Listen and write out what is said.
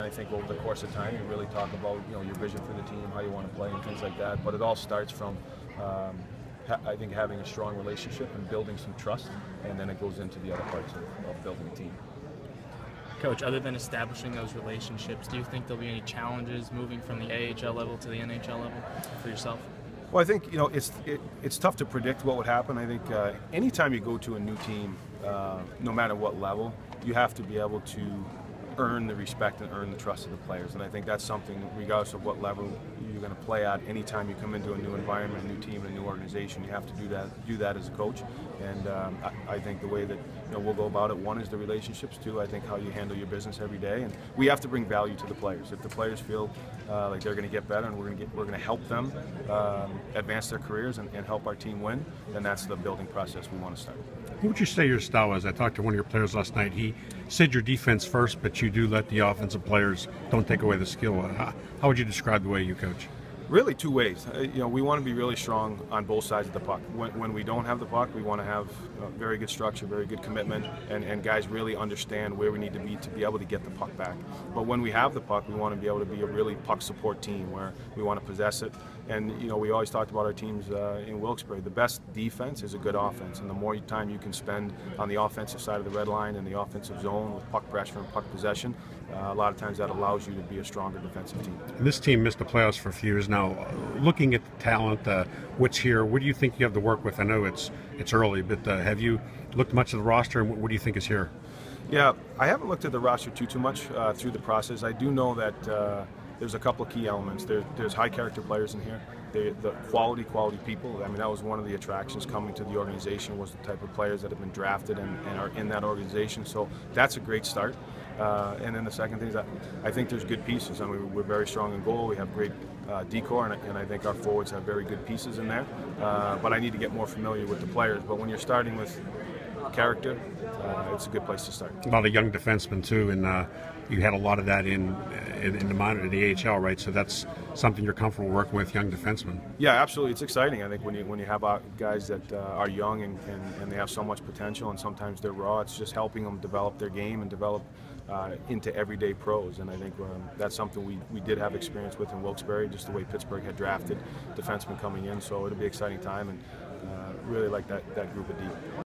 I think over the course of time, you really talk about your vision for the team, how you want to play, and things like that. But it all starts from, I think, having a strong relationship and building some trust, and then it goes into the other parts of building a team. Coach, other than establishing those relationships, do you think there'll be any challenges moving from the AHL level to the NHL level for yourself? Well, I think it's tough to predict what would happen. I think anytime you go to a new team, no matter what level, you have to be able to earn the respect and earn the trust of the players. And I think that's something, regardless of what level you're going to play at, anytime you come into a new environment, a new team, and a new organization, you have to do that as a coach. And I think the way that we'll go about it, one is the relationships, two, I think how you handle your business every day. And we have to bring value to the players. If the players feel like they're going to get better and we're going to help them advance their careers and help our team win, then that's the building process we want to start. What would you say your style is? I talked to one of your players last night. He said your defense first, but you do let the offensive players don't take away the skill. How would you describe the way you coach? Really, two ways. We want to be really strong on both sides of the puck. When we don't have the puck, we want to have very good structure, very good commitment, and guys really understand where we need to be able to get the puck back. But when we have the puck, we want to be able to be a really puck support team where we want to possess it. And we always talked about our teams in Wilkes-Barre. The best defense is a good offense, and the more time you can spend on the offensive side of the red line and the offensive zone with puck pressure and puck possession, a lot of times that allows you to be a stronger defensive team. And this team missed the playoffs for a few years now. Looking at the talent, what's here, what do you think you have to work with? I know it's early, but have you looked much at the roster, and what do you think is here? Yeah, I haven't looked at the roster too much through the process. I do know that there's a couple of key elements. There's high character players in here. The quality people. I mean, that was one of the attractions coming to the organization, was the type of players that have been drafted and are in that organization. So that's a great start. And then the second thing is that I think there's good pieces. I mean, we're very strong in goal. We have great decor, and I think our forwards have very good pieces in there. But I need to get more familiar with the players. But when you're starting with character, it's a good place to start. A lot of young defensemen too, and you had a lot of that in the minor, the AHL, right? So that's something you're comfortable working with, young defensemen. Yeah, absolutely. It's exciting. I think when you have guys that are young and they have so much potential, and sometimes they're raw, it's just helping them develop their game and develop into everyday pros. And I think that's something we did have experience with in Wilkes-Barre, just the way Pittsburgh had drafted defensemen coming in. So it'll be an exciting time, and really like that group of D.